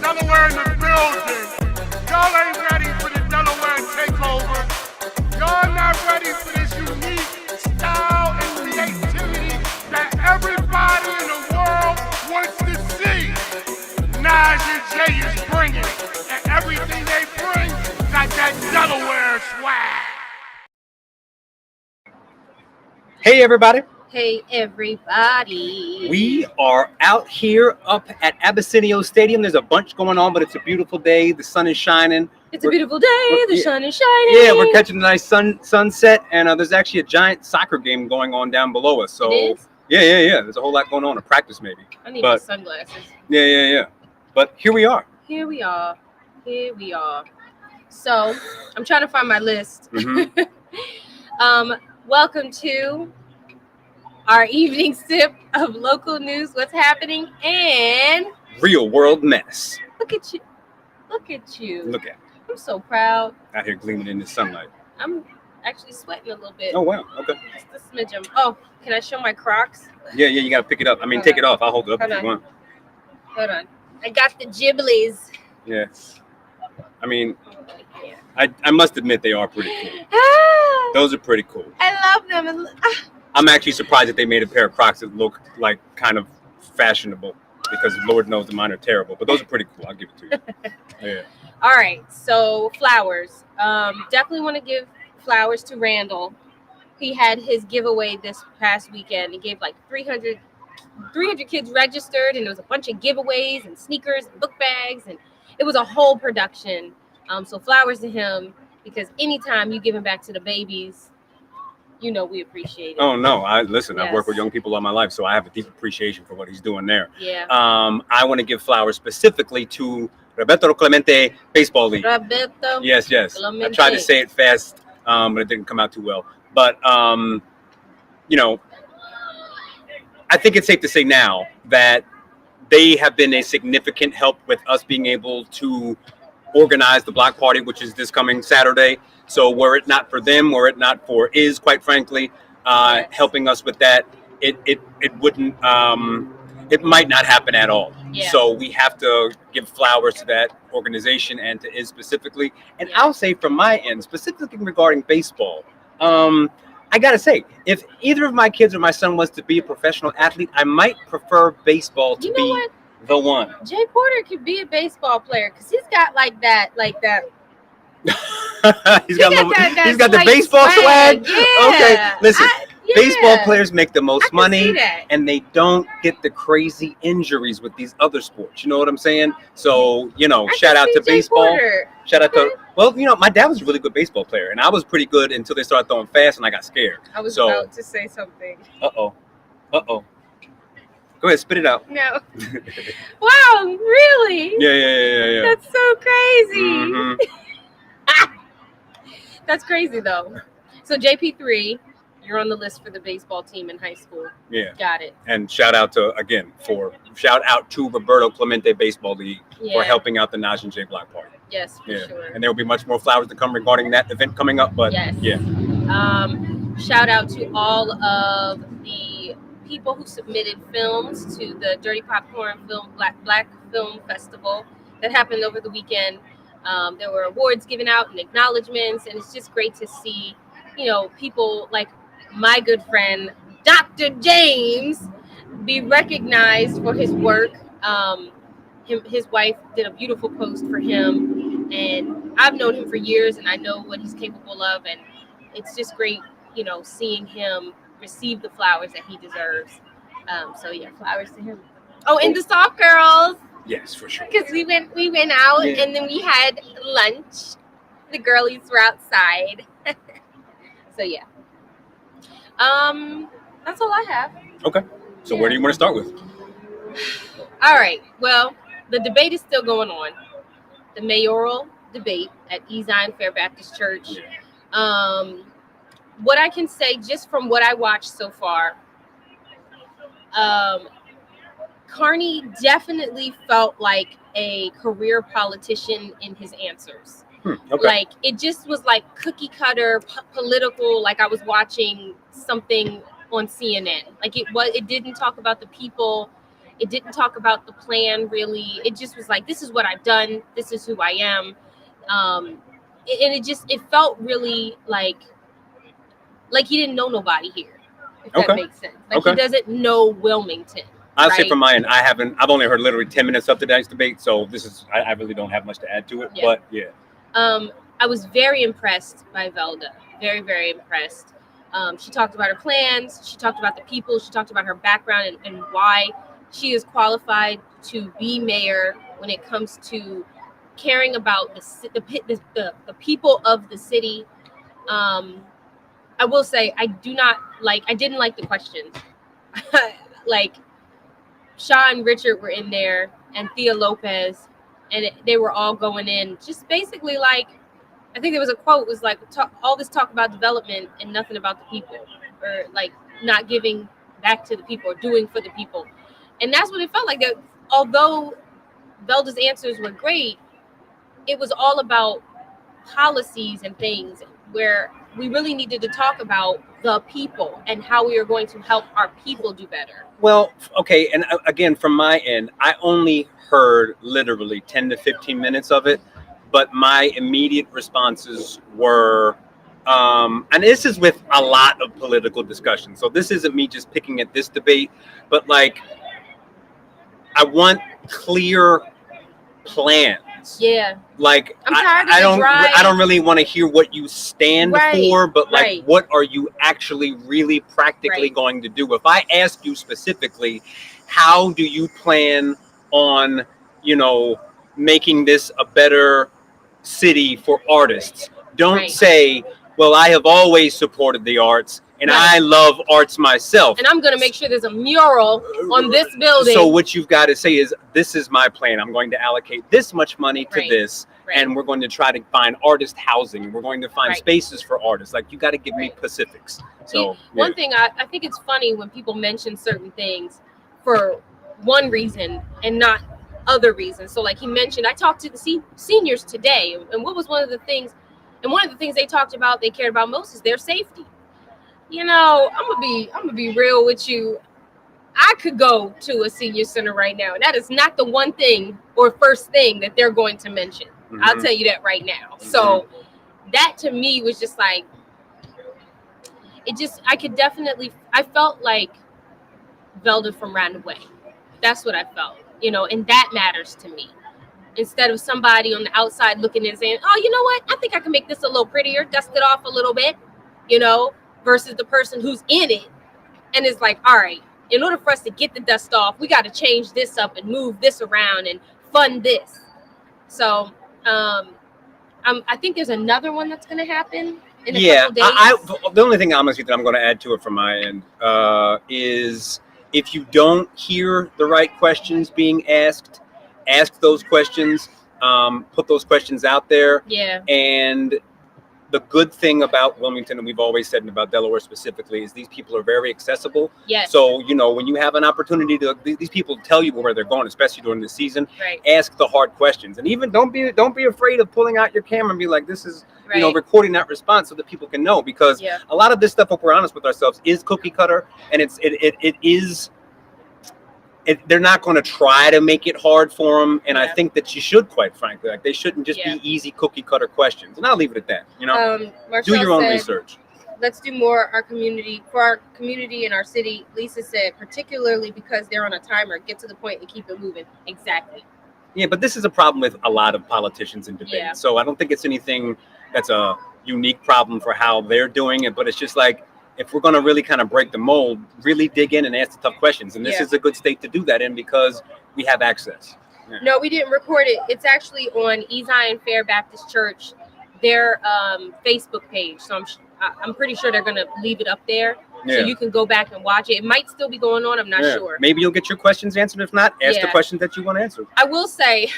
Delaware in the building. Y'all ain't ready for the Delaware takeover. Y'all not ready for this unique style and creativity that everybody in the world wants to see. Nas and Jay is bringing it, and everything they bring got that Delaware swag. Hey everybody. Hey everybody. We are out here up at ABESSINIO Stadium. There's a bunch going on, but it's a beautiful day. The sun is shining. It's a beautiful day. The sun is shining. Yeah, we're catching a nice sunset, and there's actually a giant soccer game going on down below us. So it is? Yeah. There's a whole lot going on. A practice maybe. I need my sunglasses. Yeah. But here we are. Here we are. So I'm trying to find my list. Mm-hmm. Welcome to our evening sip of local news, what's happening, and Real world mess. Look at you. Look at. I'm so proud. Out here gleaming in the sunlight. I'm actually sweating a little bit. Oh wow. Okay. Just a smidgen. Oh, can I show my Crocs? Yeah. You gotta pick it up. I mean, take it off. I'll hold it up if you want. Hold on. I got the Ghiblies. Yeah. I mean, I must admit they are pretty cool. Those are pretty cool. I love them. I'm actually surprised that they made a pair of Crocs that look like kind of fashionable, because Lord knows the mine are terrible. But those are pretty cool. I'll give it to you. Yeah. All right. So flowers. Definitely want to give flowers to Randall. He had his giveaway this past weekend. He gave like 300 kids registered, and there was a bunch of giveaways and sneakers and book bags, and it was a whole production. So flowers to him, because anytime you give him back to the babies, you know we appreciate it. Oh no, I've worked with Yes. young people all my life, so I have a deep appreciation for what he's doing there. Yeah. I want to give flowers specifically to Roberto Clemente Baseball League. Roberto. Yes. I Clemente. tried to say it fast, but it didn't come out too well. But you know, I think it's safe to say now that they have been a significant help with us being able to organize the block party, which is this coming Saturday. So were it not for them, were it not for quite frankly, helping us with that, it wouldn't, it might not happen at all. Yeah. So we have to give flowers to that organization and to specifically. And I'll say from my end, specifically regarding baseball, I gotta say, if either of my kids or my son was to be a professional athlete, I might prefer baseball to be the one. Jay Porter could be a baseball player because he's got like that. he's got the baseball swag. Yeah. Okay, listen. Baseball players make the most money, and they don't get the crazy injuries with these other sports. You know what I'm saying? So, shout out to baseball. Shout out to, my dad was a really good baseball player, and I was pretty good until they started throwing fast, and I got scared. I was about to say something. Uh-oh. Go ahead, spit it out. No. Wow, really? Yeah. That's so crazy. Mm-hmm. That's crazy, though. So, JP3, you're on the list for the baseball team in high school. Yeah. Got it. And shout out to Roberto Clemente Baseball League for helping out the Naj and J Block Party. Yes, for sure. And there will be much more flowers to come regarding that event coming up. But yes. Shout out to all of the people who submitted films to the Dirty Popcorn Black Film Festival that happened over the weekend. There were awards given out and acknowledgments, and it's just great to see, people like my good friend Dr. James be recognized for his work. His wife did a beautiful post for him, and I've known him for years, and I know what he's capable of, and it's just great, seeing him receive the flowers that he deserves. Flowers to him. Oh, and the soft girls. Yes, for sure. Because we went out, and then we had lunch. The girlies were outside. So yeah. That's all I have. Okay. So where do you want to start with? All right. Well, the debate is still going on. The mayoral debate at Zion Fair Baptist Church. What I can say, just from what I watched so far, Carney definitely felt like a career politician in his answers. Okay. Like, it just was like cookie cutter political, like I was watching something on CNN. Like, it didn't talk about the people. It didn't talk about the plan really. It just was like, this is what I've done. This is who I am. And it felt really like he didn't know nobody here, if that makes sense. Like he doesn't know Wilmington. I'll say from my end, I've only heard literally 10 minutes of today's debate, so I really don't have much to add to it. Yeah. But yeah. I was very impressed by Velda. Very, very impressed. She talked about her plans. She talked about the people. She talked about her background and why she is qualified to be mayor when it comes to caring about the people of the city. I will say I didn't like the questions. Like Shaw and Richard were in there, and Thea Lopez, and they were all going in just basically like, I think there was a quote was like, all this talk about development and nothing about the people, or like not giving back to the people or doing for the people. And that's what it felt like. That although Velda's answers were great, it was all about policies and things where we really needed to talk about the people and how we are going to help our people do better. Well, okay, and again, from my end, I only heard literally 10 to 15 minutes of it, but my immediate responses were, and this is with a lot of political discussion, so this isn't me just picking at this debate, but like, I want clear plans. Yeah. Like I don't really want to hear what you stand for, but like what are you actually really practically going to do? If I ask you specifically, how do you plan on, making this a better city for artists? Don't say, well, I have always supported the arts and I love arts myself. And I'm going to make sure there's a mural on this building. So what you've got to say is, this is my plan. I'm going to allocate this much money to this, and we're going to try to find artist housing. We're going to find spaces for artists. Like, you got to give me specifics. So one thing, I think it's funny when people mention certain things for one reason and not other reasons. So like he mentioned, I talked to the seniors today, and what was one of the things they talked about, they cared about most, is their safety. I'm gonna be real with you. I could go to a senior center right now, and that is not the one thing or first thing that they're going to mention. Mm-hmm. I'll tell you that right now. Mm-hmm. So that to me was just like, I felt like Velda from ran away. That's what I felt, and that matters to me. Instead of somebody on the outside looking in and saying, oh, you know what? I think I can make this a little prettier, dust it off a little bit, versus the person who's in it and is like, all right, in order for us to get the dust off, we got to change this up and move this around and fund this. So I think there's another one that's going to happen in a couple days. The only thing honestly that I'm going to add to it from my end is, if you don't hear the right questions being asked, ask those questions, put those questions out there. Yeah. And the good thing about Wilmington, and we've always said, and about Delaware specifically, is these people are very accessible. Yes. So, when you have an opportunity these people tell you where they're going, especially during the season, ask the hard questions. And even don't be afraid of pulling out your camera and be like, this is, recording that response so that people can know, because a lot of this stuff, if we're honest with ourselves, is cookie cutter, and it is. They're not going to try to make it hard for them, and I think that you should, quite frankly, like, they shouldn't just be easy cookie cutter questions. And I'll leave it at that. Do your own research. Let's do more for our community and our city. Lisa said, particularly because they're on a timer, get to the point and keep it moving. Exactly. Yeah, but this is a problem with a lot of politicians in debate. Yeah. So I don't think it's anything that's a unique problem for how they're doing it, but it's just like, if we're going to really kind of break the mold, really dig in and ask the tough questions. And this is a good state to do that in, because we have access. Yeah. No, we didn't record it. It's actually on Zion Fair Baptist Church, their Facebook page. So I'm pretty sure they're going to leave it up there. So you can go back and watch it. It might still be going on. I'm not sure. Maybe you'll get your questions answered. If not, ask the questions that you want answered. I will say,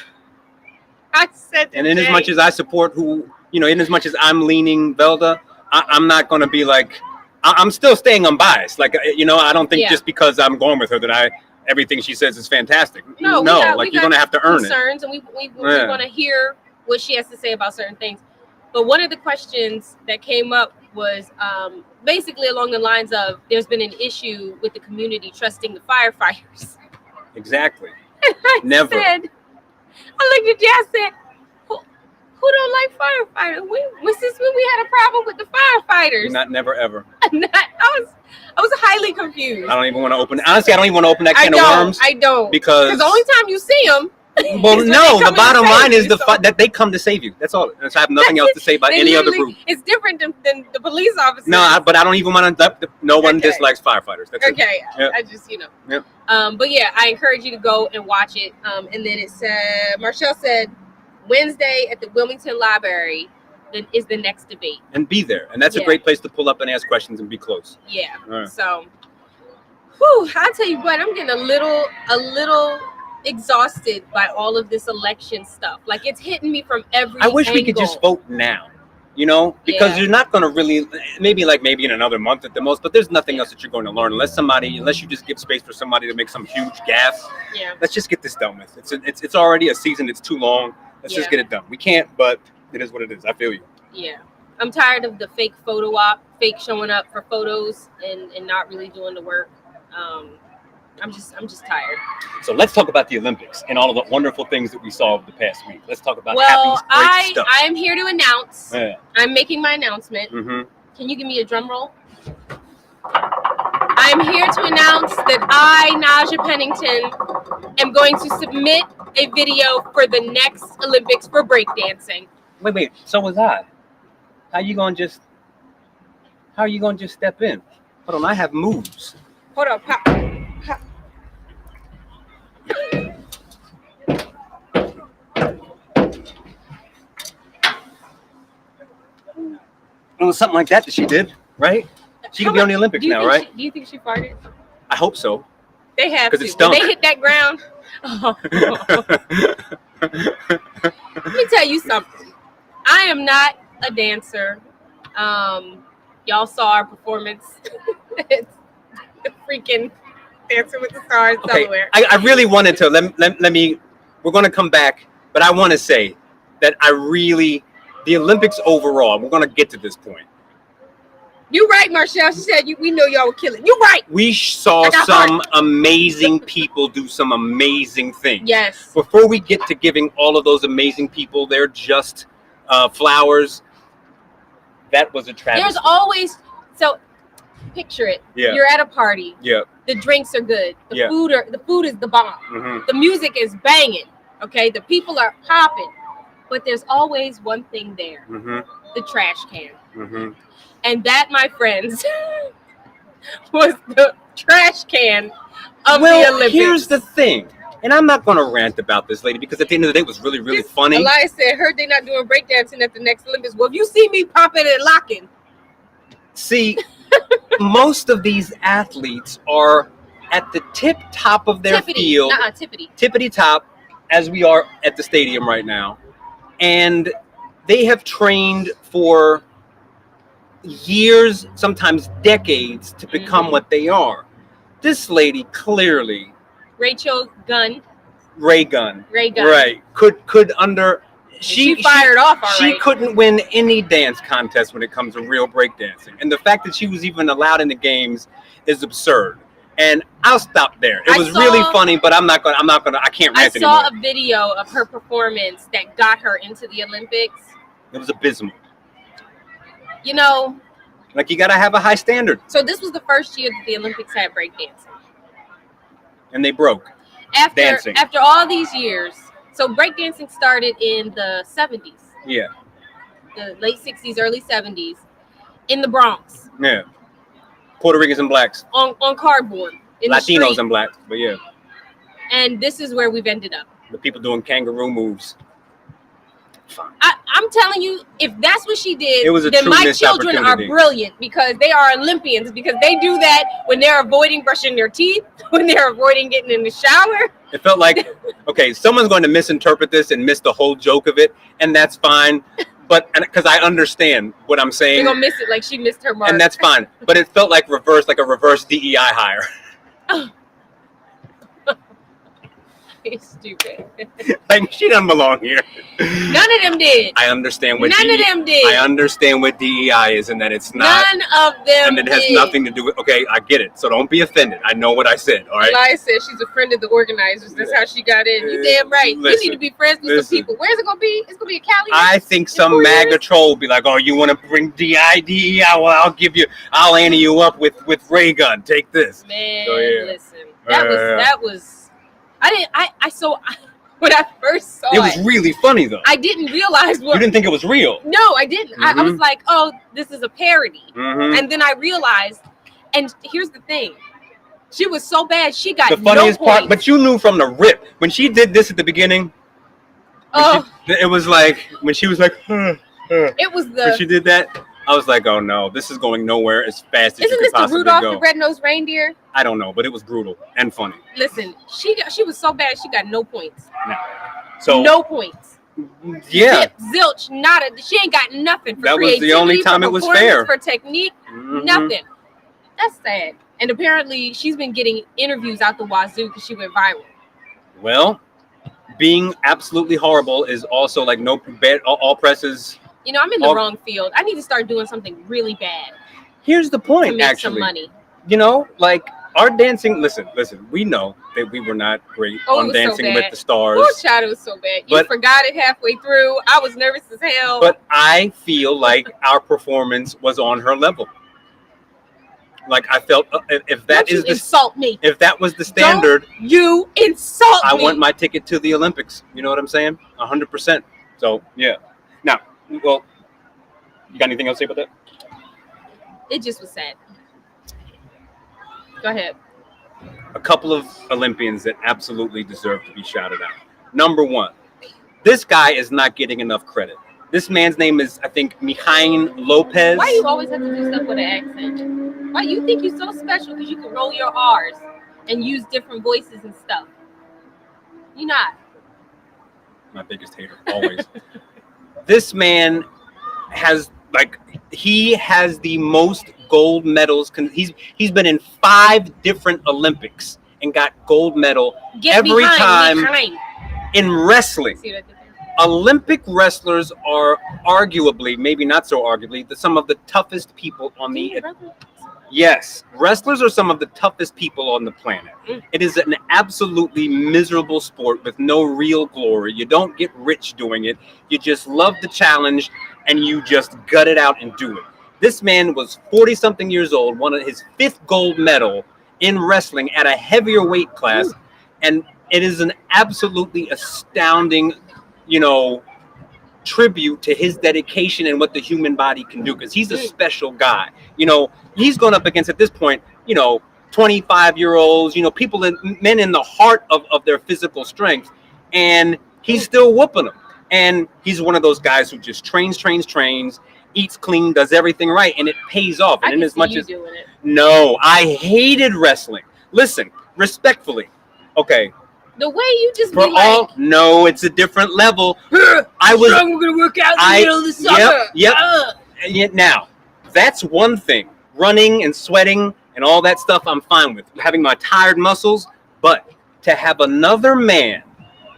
I said and in as much as I support in as much as I'm leaning Velda, I'm not going to be like, I'm still staying unbiased. Like, I don't think just because I'm going with her that everything she says is fantastic. No, you're going to have to earn concerns, and we want to hear what she has to say about certain things. But one of the questions that came up was basically along the lines of, there's been an issue with the community trusting the firefighters. Exactly. I Never. Said, I looked at Jazz and said, who don't like firefighters? Since when we had a problem with the firefighters? Not never ever. I was highly confused. I don't even want to open. Honestly, I don't even want to open that can of worms. I don't. Because the only time you see them. Well, no. The bottom line is that they come to save you. That's all. I have nothing else to say about any other group. It's different than the police officers. No, but I don't even want to. No one dislikes firefighters. That's okay. Yep. I just Yep. But yeah, I encourage you to go and watch it. And then it said, Marshall said, Wednesday at the Wilmington Library is the next debate. And be there. And that's a great place to pull up and ask questions and be close. Yeah. Right. So, I'll tell you what, I'm getting a little exhausted by all of this election stuff. Like, it's hitting me from every I wish angle. we could just vote now. Because you're not going to really, maybe in another month at the most, but there's nothing else that you're going to learn unless you just give space for somebody to make some huge gaffe. Yeah. Let's just get this done with. It's already a season. It's too long. Let's just get it done. We can't, but it is what it is. I feel you. Yeah. I'm tired of the fake photo op, fake showing up for photos and not really doing the work. I'm just tired. So let's talk about the Olympics and all of the wonderful things that we saw over the past week. Let's talk about Happy's great stuff. I am here to announce. Yeah. I'm making my announcement. Mm-hmm. Can you give me a drum roll? I'm here to announce that I, Naja Pennington, am going to submit a video for the next Olympics for breakdancing. Wait. So was I. How are you gonna just step in? Hold on, I have moves. Hold on, pop. It was something like that she did, right? She could be on the Olympics now, right? Do you think she farted? I hope so. They have to. When they hit that ground. Let me tell you something. I am not a dancer. Y'all saw our performance. It's the freaking Dancing with the Stars somewhere. I really wanted to let me. We're going to come back, but I want to say that the Olympics overall. We're going to get to this point. You're right, Marshall. She said we know y'all were killing. You're right. We saw some amazing people do some amazing things. Yes. Before we get to giving all of those amazing people their just flowers, that was a tragedy. There's always picture it. Yeah. You're at a party. Yeah. The drinks are good. The food is the bomb. Mm-hmm. The music is banging. Okay. The people are popping. But there's always one thing there. Mm-hmm. The trash can. Mm-hmm. And that, my friends, was the trash can of the Olympics. Here's the thing. And I'm not going to rant about this, lady, because at the end of the day, it was really, really funny. Elias said, heard they're not doing breakdancing at the next Olympics. Well, if you see me popping and locking. See, most of these athletes are at the top of their field. Tippity top, as we are at the stadium right now. And they have trained for years, sometimes decades, to become what they are. This lady clearly, Ray Gun. Right. Could under she fired off already. She couldn't win any dance contest when it comes to real breakdancing. And the fact that she was even allowed in the games is absurd. And I'll stop there. It was really funny, but I can't rant anymore. I saw a video of her performance that got her into the Olympics. It was abysmal. You know, like, you gotta have a high standard. So this was the first year that the Olympics had breakdancing, and they broke. After all these years, so breakdancing started in the 70s. Yeah. The late 60s, early 70s, in the Bronx. Yeah. Puerto Ricans and blacks. On cardboard. Latinos and blacks, but yeah. And this is where we've ended up. The people doing kangaroo moves. I'm telling you, if that's what she did, then my children are brilliant, because they are Olympians, because they do that when they're avoiding brushing their teeth, when they're avoiding getting in the shower. It felt like, okay, someone's going to misinterpret this and miss the whole joke of it, and that's fine. But because I understand what I'm saying, they're gonna miss it like she missed her mark, and that's fine. But it felt like a reverse DEI hire. He's stupid. Like, she doesn't belong here. None of them did. I understand what None of them did. I understand what DEI is, and that it's not. None of them And it has did. nothing to do with. Okay, I get it. So don't be offended. I know what I said. All right. Elias said she's a friend of the organizers. That's how she got in. You damn right. You need to be friends with some people. Where's it gonna be? It's gonna be in Cali. I think some MAGA troll will be like, "Oh, you want to bring DEI? Well, I'll ante you up with Ray gun. Take this." Man, So, yeah. listen. That was. When I first saw it, was really funny though. I didn't realize what. You didn't think it was real. No, I didn't. I was like, oh, this is a parody. Mm-hmm. And then I realized, and here's the thing. She was so bad, she got The funniest no part, points. but you knew from the rip when she did this at the beginning. It was like when she was like, it was when she did that. I was like, oh no, this is going nowhere as fast as Isn't you this could the possibly Rudolph go. the Red-Nosed Reindeer? I don't know, but it was brutal and funny. Listen, she was so bad, she got no points. No. So no points. Yeah. Zip, zilch, nada. She ain't got nothing for that was creativity, the only time for it was fair. for technique, nothing. That's sad. And apparently, she's been getting interviews out the wazoo because she went viral. Well, being absolutely horrible is also like no bad. All presses. You know, I'm in the wrong field. I need to start doing something really bad. Here's the point, to make actually. some money. You know, like our dancing. Listen. We know that we were not great on Dancing with the Stars. Oh, child, it was so bad. You forgot it halfway through. I was nervous as hell. But I feel like our performance was on her level. Like I felt, if that is the insult me, if that was the standard, you insult me. I want my ticket to the Olympics. You know what I'm saying? 100%. So yeah. Now, well, you got anything else to say about that? It just was sad. Go ahead. A couple of Olympians that absolutely deserve to be shouted out. Number one, this guy is not getting enough credit. This man's name is, I think, Mijain Lopez. Why you always have to do stuff with an accent? Why you think you're so special because you can roll your R's and use different voices and stuff? You're not. My biggest hater, always. This man has, he has the most gold medals. He's been in 5 different Olympics and got gold medal every time in wrestling. See what I did there? Olympic wrestlers are arguably, maybe not so arguably, some of the toughest people on the. Yes, wrestlers are some of the toughest people on the planet. It is an absolutely miserable sport with no real glory. You don't get rich doing it. You just love the challenge and you just gut it out and do it. This man was 40-something years old, won his 5th gold medal in wrestling at a heavier weight class. And it is an absolutely astounding, tribute to his dedication and what the human body can do, because he's a special guy. He's going up against, at this point, 25-year-olds, men in the heart of their physical strength, and he's still whooping them. And he's one of those guys who just trains, eats clean, does everything right, and it pays off. And in as much as no, I hated wrestling. Listen, respectfully, okay. The way you just no, it's a different level. We're gonna work out in the middle of the summer. Yep. Now, that's one thing. Running and sweating and all that stuff, I'm fine with. Having my tired muscles, but to have another man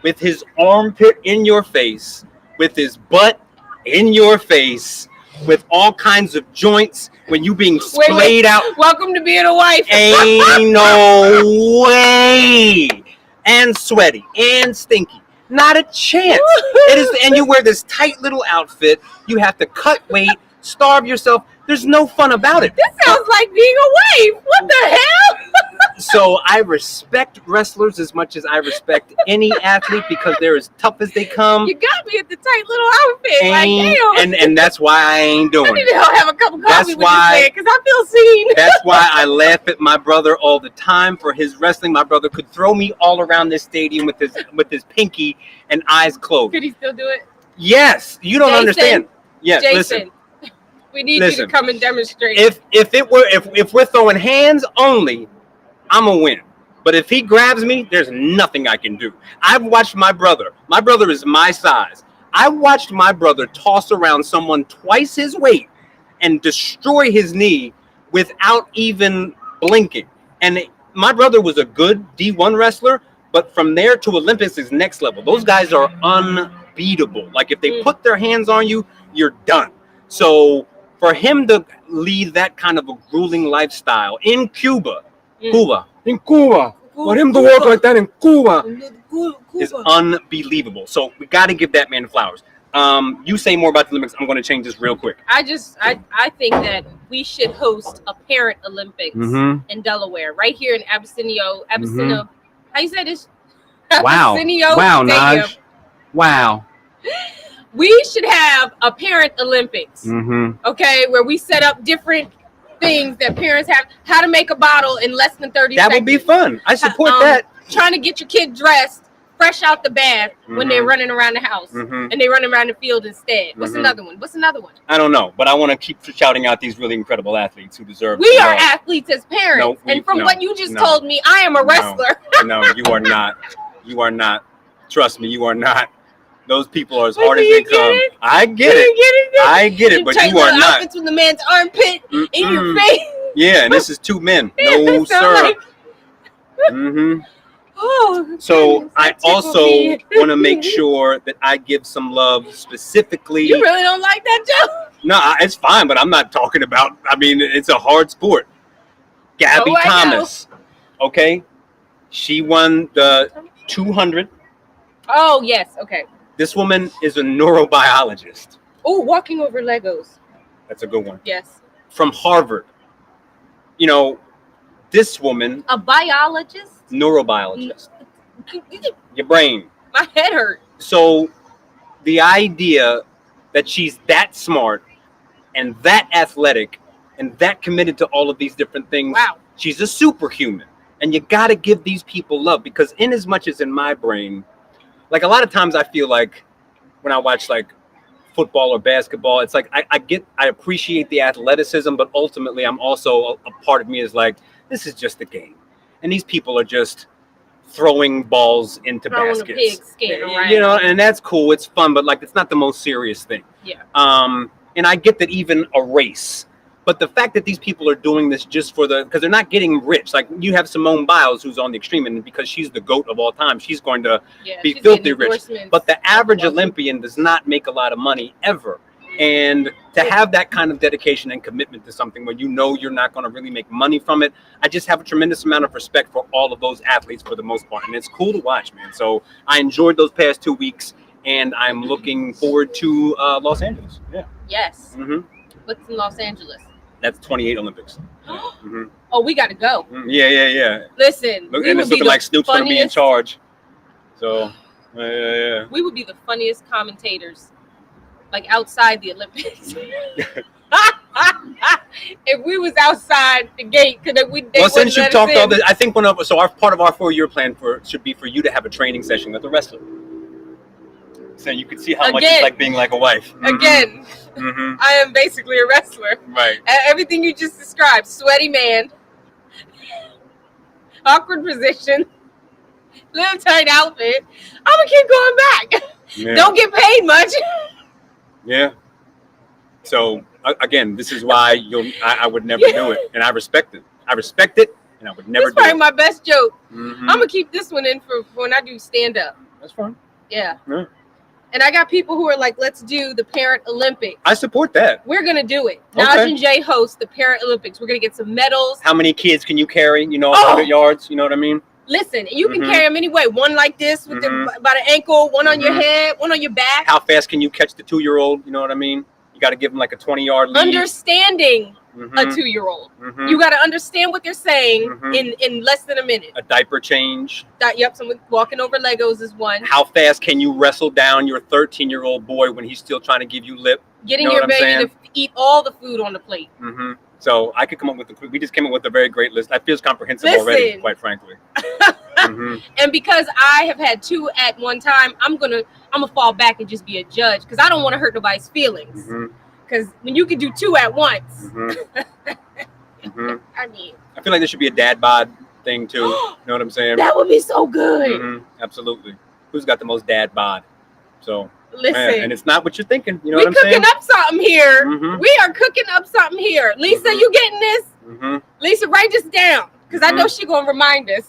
with his armpit in your face, with his butt in your face, with all kinds of joints, when you being splayed out. Welcome to being a wife. Ain't no way. And sweaty and stinky. Not a chance. It is, and you wear this tight little outfit. You have to cut weight, starve yourself. There's no fun about it. This sounds like being a wife. What the hell? So I respect wrestlers as much as I respect any athlete, because they're as tough as they come. You got me at the tight little outfit. And that's why I ain't doing it. I need to have a cup of coffee with this man, because I feel seen. That's why I laugh at my brother all the time for his wrestling. My brother could throw me all around this stadium with his pinky and eyes closed. Could he still do it? Yes. You don't understand. Yes, Jason, listen. We need you to come and demonstrate. If we're throwing hands only, I'm a win. But if he grabs me, there's nothing I can do. I've watched my brother. My brother is my size. I watched my brother toss around someone twice his weight and destroy his knee without even blinking. And my brother was a good D1 wrestler, But from there to Olympics is next level. Those guys are unbeatable. Like if they put their hands on you, you're done. So for him to lead that kind of a grueling lifestyle in Cuba, for him to work like that in Cuba is unbelievable. So we got to give that man flowers. You say more about the Olympics. I'm going to change this real quick. I think that we should host a parent Olympics in Delaware, right here in Abessinio. How you say this? Wow, Naj. Wow. We should have a parent Olympics, okay, where we set up different things that parents have. How to make a bottle in less than 30 seconds. That would be fun. I support that. Trying to get your kid dressed fresh out the bath when they're running around the house and they running around the field instead. What's another one? I don't know, but I want to keep shouting out these really incredible athletes who deserve. We are athletes as parents, what you just told me, I am a wrestler. No, you are not. You are not. Trust me, you are not. Those people are as hard as they come. I get it, but you are not. Outfits with the man's armpit in your face. Yeah, and this is two men. No, sir. Oh, so I also want to make sure that I give some love specifically. You really don't like that joke? No, it's fine, but I'm not talking about. I mean, it's a hard sport. Gabby Thomas, okay, she won the 200. Oh yes, okay. This woman is a neurobiologist. Oh, walking over Legos. That's a good one. Yes. From Harvard. You know, this woman. A biologist? Neurobiologist. Your brain. My head hurt. So the idea that she's that smart and that athletic and that committed to all of these different things. Wow. She's a superhuman. And you got to give these people love, because in as much as in my brain, like a lot of times I feel like when I watch like football or basketball, it's like I appreciate the athleticism, but ultimately I'm also a part of me is like, this is just a game. And these people are just throwing balls into baskets. You know, and that's cool. It's fun, but like it's not the most serious thing. Yeah. And I get that even a race. But the fact that these people are doing this just for because they're not getting rich. Like you have Simone Biles, who's on the extreme, and because she's the GOAT of all time, she's going to be filthy rich. But the average Olympian does not make a lot of money ever. And to have that kind of dedication and commitment to something when you know you're not going to really make money from it, I just have a tremendous amount of respect for all of those athletes for the most part. And it's cool to watch, man. So I enjoyed those past 2 weeks, and I'm looking forward to Los Angeles. Yeah. Yes. What's in Los Angeles? That's 28 Olympics. Oh, we got to go. Yeah. Listen, and it's looking like Snoop's going to be in charge. So, yeah. We would be the funniest commentators, like outside the Olympics. If we was outside the gate, well, since you've talked all this, I think part of our 4-year plan should be for you to have a training session with a wrestler. So you can see how much it's like being like a wife. Again, I am basically a wrestler. Right. Everything you just described: sweaty man, awkward position, little tight outfit. I'm gonna keep going back. Yeah. Don't get paid much. Yeah. So again, this is why I would never do it, and I respect it. And I would never do it. That's probably my best joke. I'm gonna keep this one in for when I do stand up. That's fine. Yeah. And I got people who are like, let's do the Parent Olympics. I support that. We're going to do it. Okay. Naj and Jay host the Parent Olympics. We're going to get some medals. How many kids can you carry? 100 yards. You know what I mean? Listen, you can carry them anyway. One like this with about an ankle, one on your head, one on your back. How fast can you catch the 2-year-old? You know what I mean? You got to give them like a 20-yard lead. Understanding a 2-year-old. You got to understand what they're saying in less than a minute. A diaper change. Yep, someone walking over Legos is one. How fast can you wrestle down your 13-year-old boy when he's still trying to give you lip? Getting your baby to eat all the food on the plate. So I could come up we just came up with a very great list. I feel comprehensive already, quite frankly. And because I have had 2 at one time, I'm gonna fall back and just be a judge because I don't want to hurt nobody's feelings. Because when you can do 2 at once, I mean, I feel like there should be a dad bod thing too. You know what I'm saying? That would be so good. Absolutely. Who's got the most dad bod? So listen, and it's not what you're thinking. You know what I'm saying? We're cooking up something here. We are cooking up something here. Lisa, you getting this? Lisa, write this down because I know she's gonna remind us.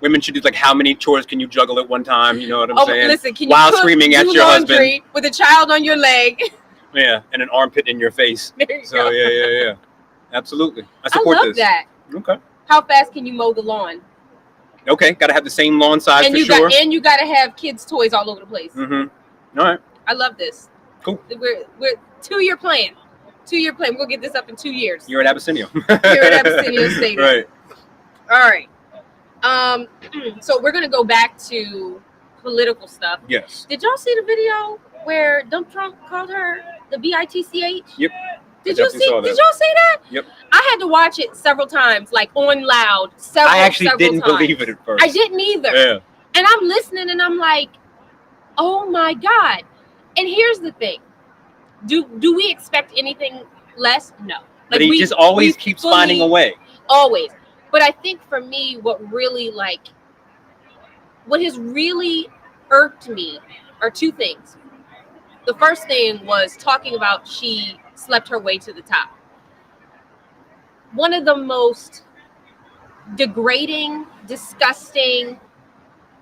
women should do like how many chores can you juggle at one time? You know what I'm saying? Listen, can While you screaming at do your laundry husband with a child on your leg? Yeah, and an armpit in your face. There you So go. yeah. Absolutely. I I support love this. that. Okay. How fast can you mow the lawn? Okay, gotta have the same lawn size And for you sure. you gotta have kids' toys all over the place. Mm-hmm. All right. I love this. Cool. We're 2-year plan. 2-year plan. We're gonna get this up in 2 years. You're at ABESSINIO. You're at ABESSINIO Stadium. Right. All right. So we're gonna go back to political stuff. Yes. Did y'all see the video where Donald Trump called her the BITCH? Yep. Did y'all see that? Yep. I had to watch it several times, like on loud. I actually didn't times. believe it at first. I didn't either. Yeah. And I'm listening, and I'm like, oh my God. And here's the thing: do we expect anything less? No. But he just always keeps finding a way. Always. But I think for me, what has really irked me are two things. The first thing was talking about she slept her way to the top. One of the most degrading, disgusting,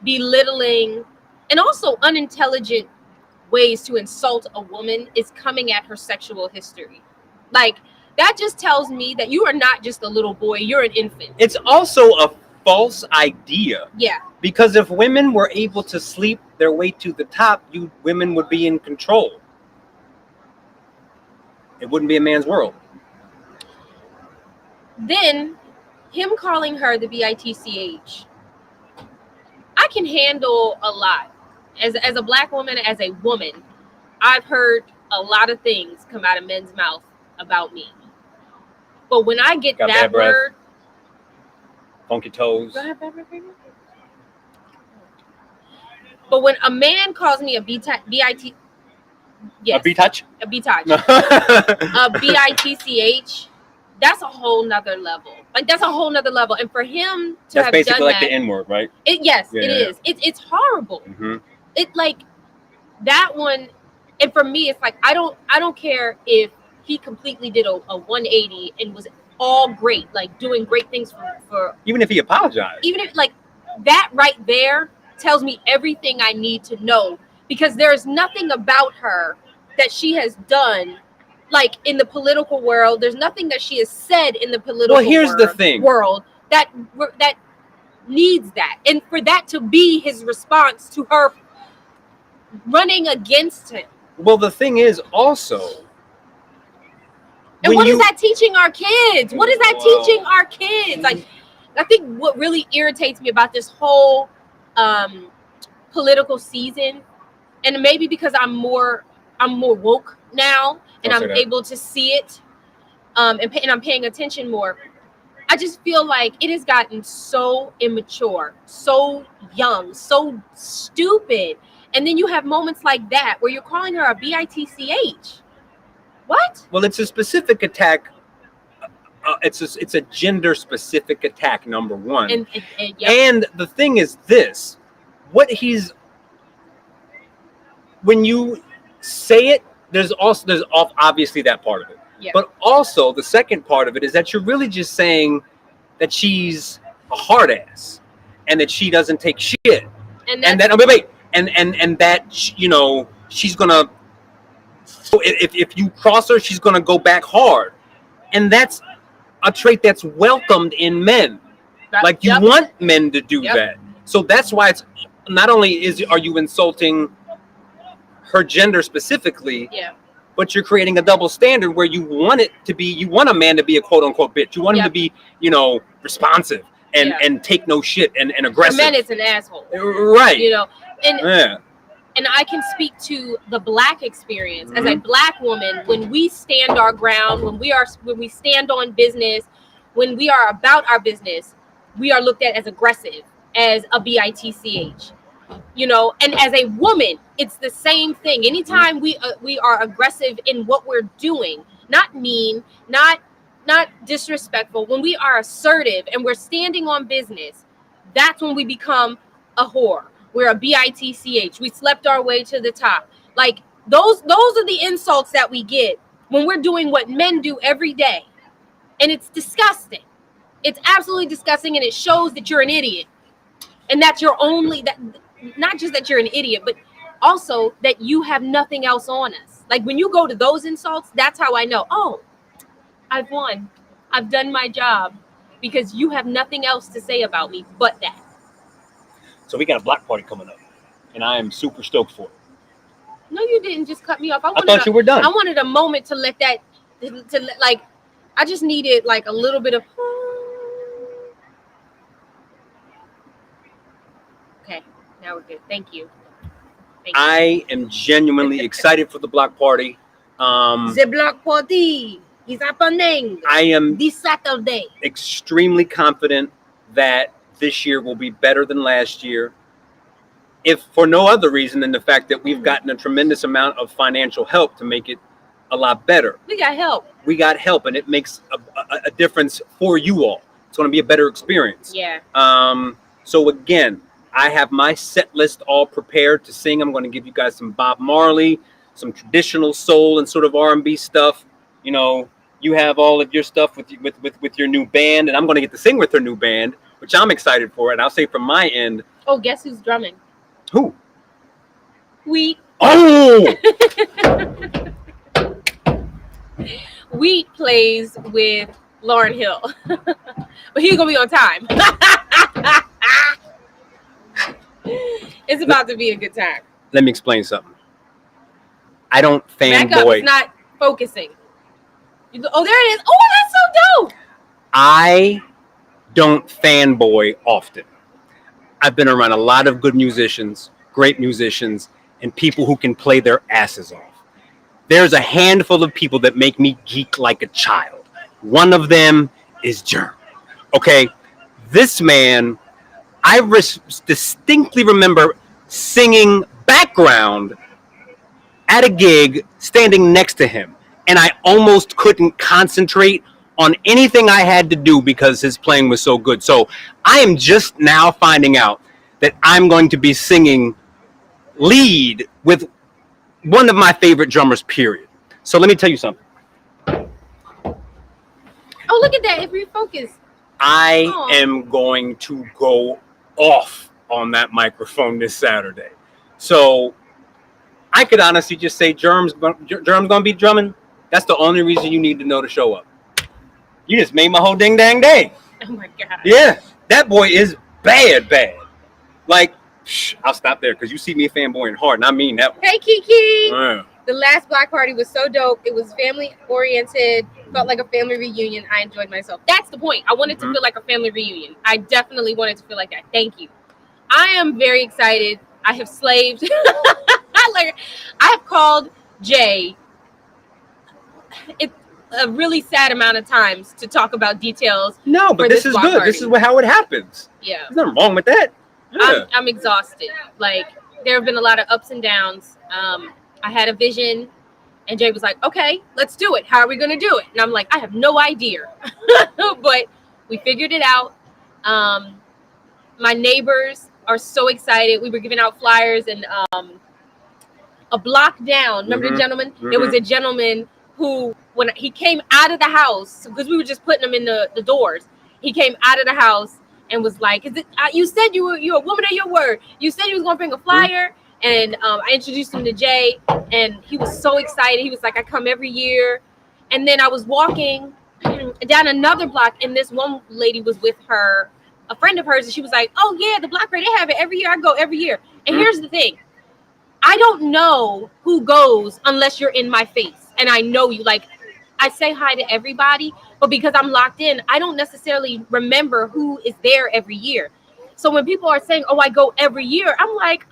belittling, and also unintelligent ways to insult a woman is coming at her sexual history. Like, that just tells me that you are not just a little boy, you're an infant. It's also a false idea. Yeah. Because if women were able to sleep their way to the top, women would be in control. It wouldn't be a man's world. Then, him calling her the BITCH, I can handle a lot. As a black woman, as a woman, I've heard a lot of things come out of men's mouth about me. But when I get that word, funky toes. go ahead, baby. But when a man calls me a BIT, yes, A B-touch? a BITCH, a BITCH, that's a whole nother level. Like, that's a whole nother level. And for him to That's have basically done like that, the N-word, right? it is. It's horrible. Mm-hmm. It like that one, and for me, it's like I don't care if he completely did a 180 and was all great, like doing great things for Even if he apologized. even if like that right there tells me everything I need to know, because there's nothing about her that she has done, like in the political world. There's nothing that she has said in the political world that needs that, and for that to be his response to her running against him. Well, the thing is also, and what is that teaching our kids? What is that teaching our kids? Like, I think what really irritates me about this whole political season, and maybe because I'm more woke now, and I'm able to see it, and I'm paying attention more. I just feel like it has gotten so immature, so young, so stupid. And then you have moments like that where you're calling her a BITCH. What? Well, it's a specific attack. It's a gender specific attack, number one. And the thing is this: when you say it, there's obviously that part of it. Yeah. But also the second part of it is that you're really just saying that she's a hard ass and that she doesn't take shit. And that she's gonna, so if you cross her, she's gonna go back hard. And that's a trait that's welcomed in men. Like, you want men to do that. So that's why it's not only are you insulting her gender specifically, but you're creating a double standard where you want a man to be a quote unquote bitch. You want him to be, responsive and take no shit and aggressive. For men, it's an asshole. Right. And I can speak to the black experience as a black woman. When we stand our ground, when we stand on business, when we are about our business, we are looked at as aggressive, as a BITCH. And as a woman, it's the same thing. Anytime we are aggressive in what we're doing, not mean, not disrespectful, when we are assertive and we're standing on business, that's when we become a whore. We're a BITCH. We slept our way to the top. Like, those are the insults that we get when we're doing what men do every day. And it's disgusting. It's absolutely disgusting, and it shows that you're an idiot. and that's your only that. Not just that you're an idiot, but also that you have nothing else on us. Like when you go to those insults, that's how I know. Oh, I've won. I've done my job because you have nothing else to say about me but that. So we got a block party coming up, and I am super stoked for it. No, you didn't just cut me off. I thought you were done. I wanted a moment to let that, like, I just needed like a little bit of. Okay, now we're good. Thank you. I am genuinely excited for the block party. The block party is happening. I am this Saturday. Extremely confident that this year will be better than last year. If for no other reason than the fact that we've gotten a tremendous amount of financial help to make it a lot better. We got help. We got help, and it makes a difference for you all. It's going to be a better experience. Yeah. So again, I have my set list all prepared to sing. I'm going to give you guys some Bob Marley, some traditional soul and sort of R&B stuff. You know, you have all of your stuff with your new band, and I'm going to get to sing with her new band, which I'm excited for. And I'll say from my end. Oh, guess who's drumming? Who? Wheat. Oh! Wheat plays with Lauryn Hill, but he's gonna be on time. It's about to be a good time. Let me explain something. I don't fanboy. Back up, it's not focusing. Oh, there it is. Oh, that's so dope. I don't fanboy often. I've been around a lot of good musicians, great musicians, and people who can play their asses off. There's a handful of people that make me geek like a child. One of them is Germ. Okay, this man, I distinctly remember singing background at a gig, standing next to him, and I almost couldn't concentrate on anything I had to do because his playing was so good. So I am just now finding out that I'm going to be singing lead with one of my favorite drummers, period. So let me tell you something. Oh, look at that. If we focus. I am going to go off on that microphone this Saturday. So I could honestly just say Germ's going to be drumming. That's the only reason you need to know to show up. You just made my whole ding dang day. Oh my God. Yeah, that boy is bad. Like, I'll stop there because you see me fanboying hard, and I mean that one. Hey, Kiki. Yeah. The last block party was so dope. It was family oriented, felt like a family reunion. I enjoyed myself. That's the point. I wanted to feel like a family reunion. I definitely wanted to feel like that. Thank you. I am very excited. I have slaved. I have called Jay a really sad amount of times to talk about details. No, but this is good. Party. This is how it happens. Yeah. There's nothing wrong with that. Yeah. I'm exhausted. Like, there have been a lot of ups and downs. I had a vision, and Jay was like, okay, let's do it. How are we going to do it? And I'm like, I have no idea. But we figured it out. My neighbors are so excited. We were giving out flyers, and a block down, remember the gentleman? There was a gentleman who, when he came out of the house, because we were just putting him in the doors, he came out of the house and was like, "Is it? You said you're a woman of your word. You said you was gonna bring a flyer." And I introduced him to Jay, and he was so excited. He was like, "I come every year." And then I was walking down another block, and this one lady was with a friend of hers, and she was like, "Oh yeah, the block party, they have it every year. I go every year." And here's the thing. I don't know who goes unless you're in my face and I know you. Like, I say hi to everybody, but because I'm locked in, I don't necessarily remember who is there every year. So when people are saying, "Oh, I go every year," I'm like,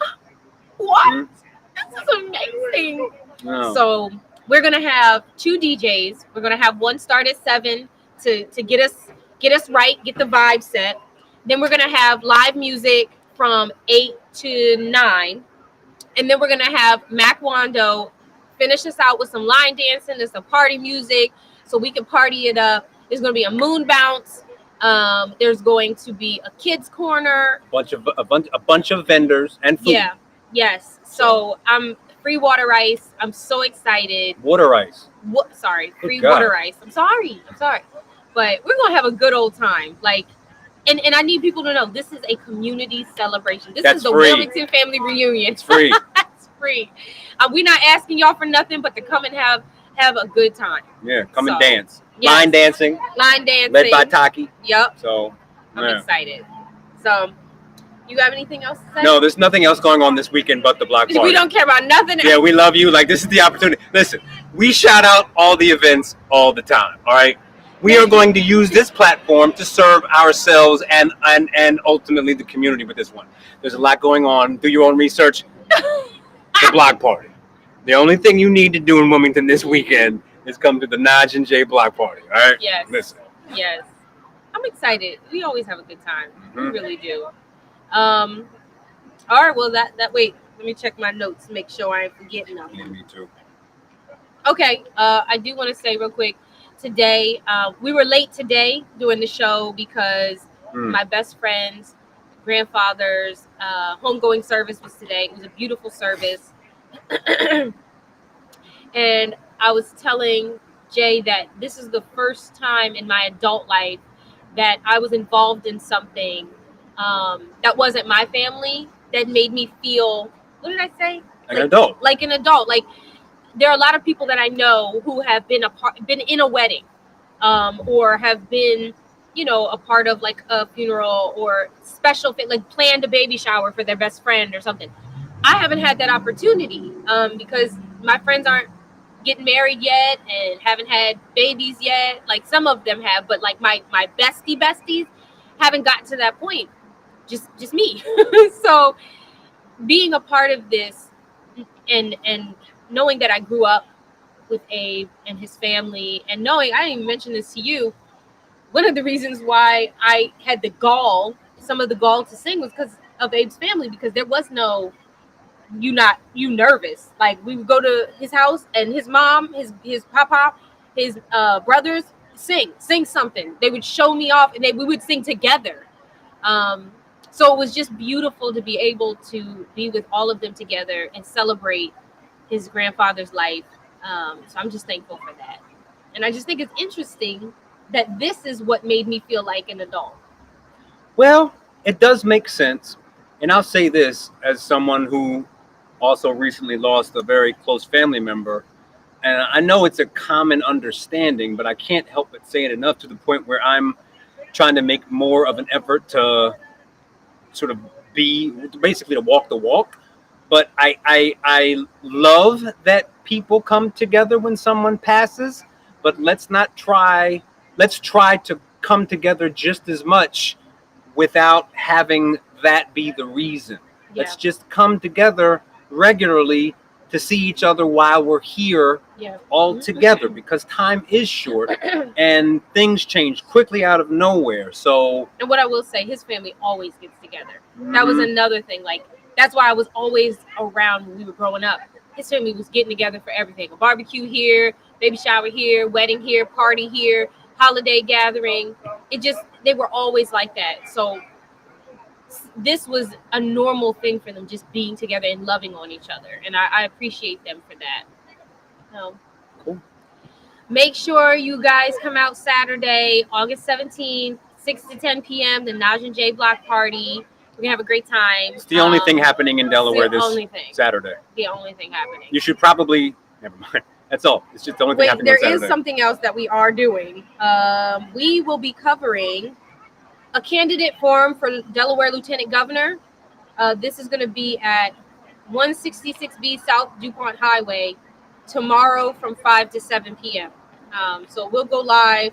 what? This is amazing. No. So we're gonna have 2 DJs. We're gonna have one start at 7 to get us right, get the vibe set. Then we're gonna have live music from 8 to 9. And then we're going to have Mac Wando finish us out with some line dancing and some party music so we can party it up. There's going to be a moon bounce. There's going to be a kids corner. A bunch of vendors and food. Yeah. Yes. So I'm free water ice. I'm so excited. Water ice. Free water ice. I'm sorry. But we're going to have a good old time. Like, And I need people to know this is a community celebration. This That's is the free. Wilmington Family Reunion. It's free. It's free. We're not asking y'all for nothing but to come and have a good time. Yeah, come and So, dance. yes. Line dancing, Line dancing. led by Taki. Yep. So, I'm yeah. excited. So, you have anything else to say? No, there's nothing else going on this weekend but the block party. We don't care about nothing else. Yeah, we love you. Like, this is the opportunity. Listen, we shout out all the events all the time, all right? We are going to use this platform to serve ourselves and ultimately the community with this one. There's a lot going on. Do your own research. The block party. The only thing you need to do in Wilmington this weekend is come to the Naj and Jay block party, all right? Yes. Listen. Yes. I'm excited. We always have a good time. Mm-hmm. We really do. All right, well, that wait, let me check my notes, make sure I ain't forgetting nothing. Yeah, me too. Okay, I do want to say real quick, today, we were late today doing the show because my best friend's grandfather's homegoing service was today. It was a beautiful service. And I was telling Jay that this is the first time in my adult life that I was involved in something that wasn't my family, that made me feel, what did I say? Like an adult. Like an adult. Like, there are a lot of people that I know who have been in a wedding, or have been, a part of like a funeral or special, like planned a baby shower for their best friend or something. I haven't had that opportunity because my friends aren't getting married yet and haven't had babies yet. Like, some of them have, but like my besties haven't gotten to that point. Just me. So being a part of this and knowing that I grew up with Abe and his family, and knowing, I didn't even mention this to you, one of the reasons why I had some of the gall to sing was because of Abe's family, because there was no you nervous. Like, we would go to his house and his mom, his papa, his brothers sing something. They would show me off and we would sing together. So it was just beautiful to be able to be with all of them together and celebrate his grandfather's life. So I'm just thankful for that. And I just think it's interesting that this is what made me feel like an adult. Well, it does make sense. And I'll say this as someone who also recently lost a very close family member. And I know it's a common understanding, but I can't help but say it enough to the point where I'm trying to make more of an effort to sort of basically to walk the walk. But I love that people come together when someone passes, but let's try to come together just as much without having that be the reason. Yeah. Let's just come together regularly to see each other while we're here all together, because time is short and things change quickly out of nowhere. So, and what I will say, his family always gets together. That was another thing. Like, that's why I was always around when we were growing up. His family was getting together for everything. A barbecue here, baby shower here, wedding here, party here, holiday gathering. They were always like that. So this was a normal thing for them, just being together and loving on each other. And I appreciate them for that. Cool. Make sure you guys come out Saturday, August 17th, 6 to 10 p.m., the Naj and Jay block party. We're going to have a great time. It's the only thing happening in Delaware this Saturday. The only thing happening. You should probably, never mind. That's all. It's just the only thing happening on Saturday. There is something else that we are doing. We will be covering a candidate forum for Delaware Lieutenant Governor. This is going to be at 166B South DuPont Highway tomorrow from 5 to 7 p.m. So we'll go live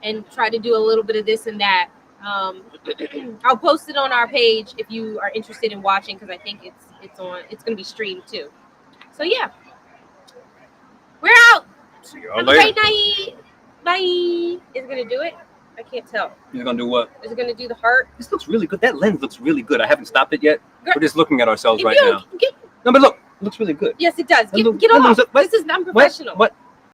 and try to do a little bit of this and that. I'll post it on our page if you are interested in watching, because I think it's going to be streamed too. So yeah, we're out. See y'all Have later. a great night. Bye. Is it going to do it? I can't tell. You're going to do what? Is it going to do the heart? This looks really good. That lens looks really good. I haven't stopped it yet. Girl, we're just looking at ourselves right now. No, but look, it looks really good. Yes, it does. Get on. This is unprofessional. What?